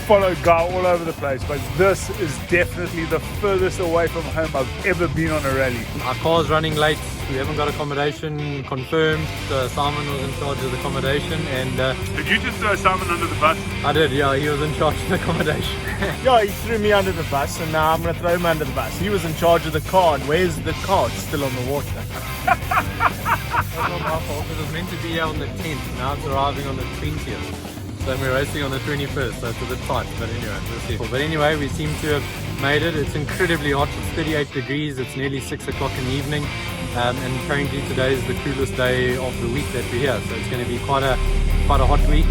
followed Guy all over the place, but this is definitely the furthest away from home I've ever been on a rally. Our car's running late. We haven't got accommodation confirmed. Simon was in charge of the accommodation, and Did you just throw Simon under the bus? I did, yeah, he was in charge of the accommodation. Yeah, he threw me under the bus, and now I'm going to throw him under the bus. He was in charge of the car, and where's the car? It's still on the water. That's not my fault. It was meant to be here on the 10th. Now it's arriving on the 20th. So we're racing on the 21st, so it's a bit tight, but anyway, we'll see. But anyway, we seem to have made it. It's incredibly hot. It's 38 degrees. It's nearly 6 o'clock in the evening. And apparently today is the coolest day of the week that we're here. So it's going to be quite a hot week.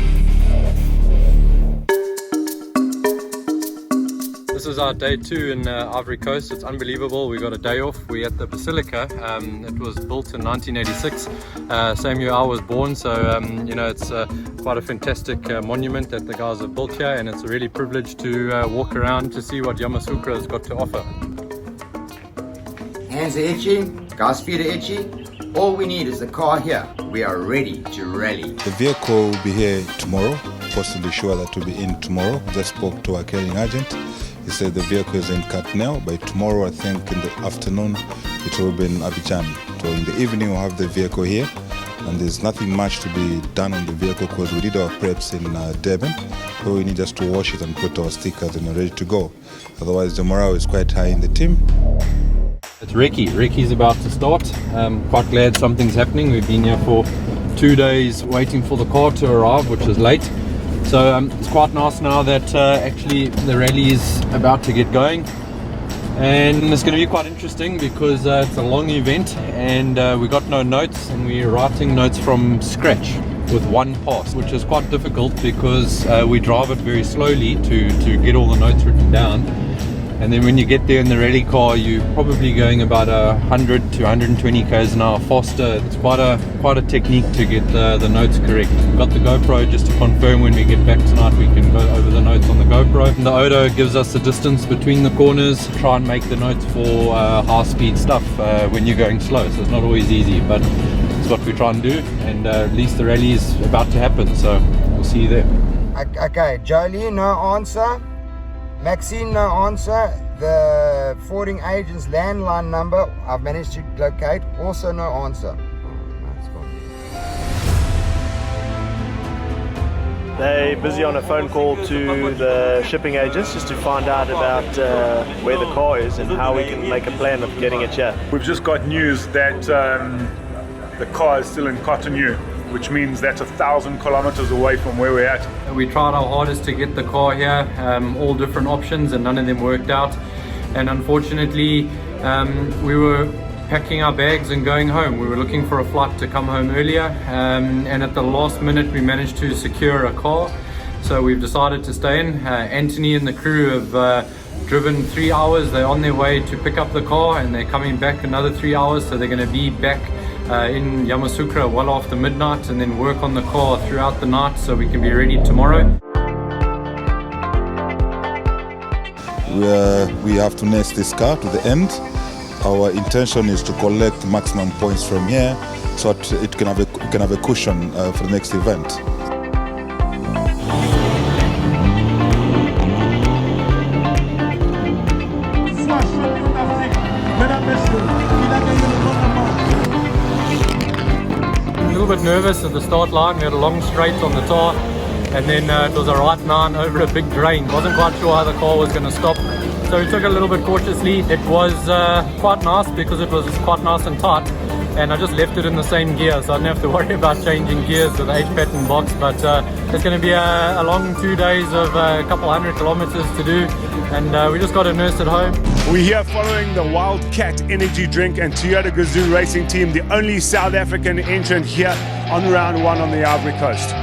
This is our day 2 in Ivory Coast. It's unbelievable. We got a day off. We're at the Basilica. It was built in 1986. Same year I was born. So, you know, it's quite a fantastic monument that the guys have built here. And it's a really privilege to walk around to see what Yamoussoukro has got to offer. Hands are itchy, guys' feet are itchy. All we need is the car here. We are ready to rally. The vehicle will be here tomorrow. Possibly sure that will be in tomorrow. Just spoke to our carrying agent. He said the vehicle is in Katnel. By tomorrow, I think in the afternoon, it will be in Abidjan. So in the evening, we'll have the vehicle here. And there's nothing much to be done on the vehicle because we did our preps in Durban. So we need just to wash it and put our stickers and we're ready to go. Otherwise, the morale is quite high in the team. It's Ricky. Ricky's about to start. Quite glad something's happening. We've been here for 2 days waiting for the car to arrive, which is late. So it's quite nice now that actually the rally is about to get going. And it's going to be quite interesting because it's a long event and we got no notes and we're writing notes from scratch with one pass, which is quite difficult because we drive it very slowly to get all the notes written down. And then when you get there in the rally car, you're probably going about 100 to 120 k's an hour faster. It's quite a technique to get the notes correct. We've got the GoPro just to confirm when we get back tonight we can go over the notes on the GoPro. And the Odo gives us the distance between the corners, try and make the notes for high speed stuff when you're going slow. So it's not always easy, but it's what we try and do. And at least the rally is about to happen, so we'll see you there. Okay, Jolie, no answer. Maxine, no answer. The forwarding agent's landline number, I've managed to locate, also no answer. They're busy on a phone call to the shipping agents just to find out about where the car is and how we can make a plan of getting it here. We've just got news that the car is still in Cotonou, which means that's 1,000 kilometers away from where we're at. We tried our hardest to get the car here, all different options, and none of them worked out. And unfortunately, we were packing our bags and going home. We were looking for a flight to come home earlier, and at the last minute we managed to secure a car. So we've decided to stay in. Anthony and the crew have driven 3 hours. They're on their way to pick up the car and they're coming back another 3 hours. So they're going to be back in Yamoussoukro well after midnight and then work on the car throughout the night so we can be ready tomorrow. We have to nest this car to the end. Our intention is to collect maximum points from here so that it can have a cushion for the next event. A little bit nervous at the start line. We had a long straight on the tar and then it was a right 9 over a big drain. Wasn't quite sure how the car was going to stop, so we took it a little bit cautiously. It was quite nice because it was quite nice and tight, and I just left it in the same gear so I didn't have to worry about changing gears with the 8-pattern box. But it's going to be a long 2 days of a couple 100 kilometers to do, and we just got to nurse it home. We're here following the Wildcat Energy Drink and Toyota Gazoo Racing Team, the only South African entrant here on round 1 on the Ivory Coast.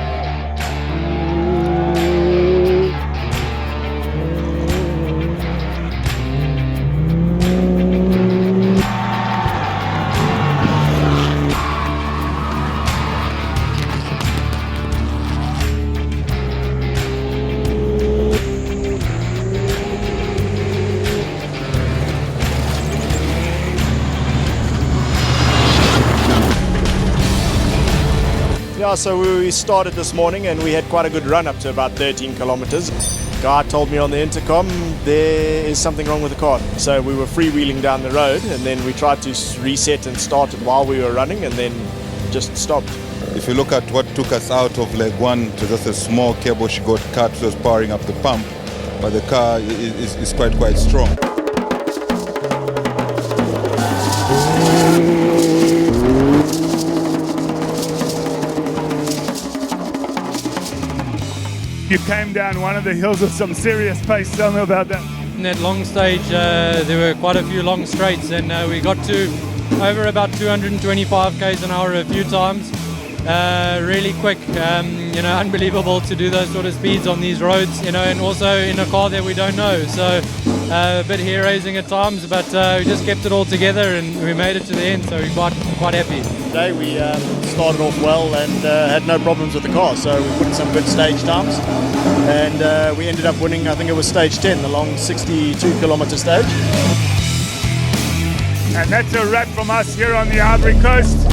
Yeah, so we started this morning and we had quite a good run up to about 13 kilometers. guy told me on the intercom there is something wrong with the car. So we were freewheeling down the road, and then we tried to reset and start it while we were running, and then just stopped. If you look at what took us out of leg one, it was just a small cable she got cut, which was powering up the pump, but the car is quite strong. You came down one of the hills with some serious pace. Tell me about that. In that long stage, there were quite a few long straights, and we got to over about 225 k's an hour a few times. Really quick, unbelievable to do those sort of speeds on these roads, and also in a car that we don't know. So a bit hair raising at times, but we just kept it all together and we made it to the end. So we're quite happy. Today we started off well and had no problems with the car, so we put in some good stage times, and we ended up winning. I think it was stage 10, the long 62-kilometer stage. And that's a wrap from us here on the Ivory Coast.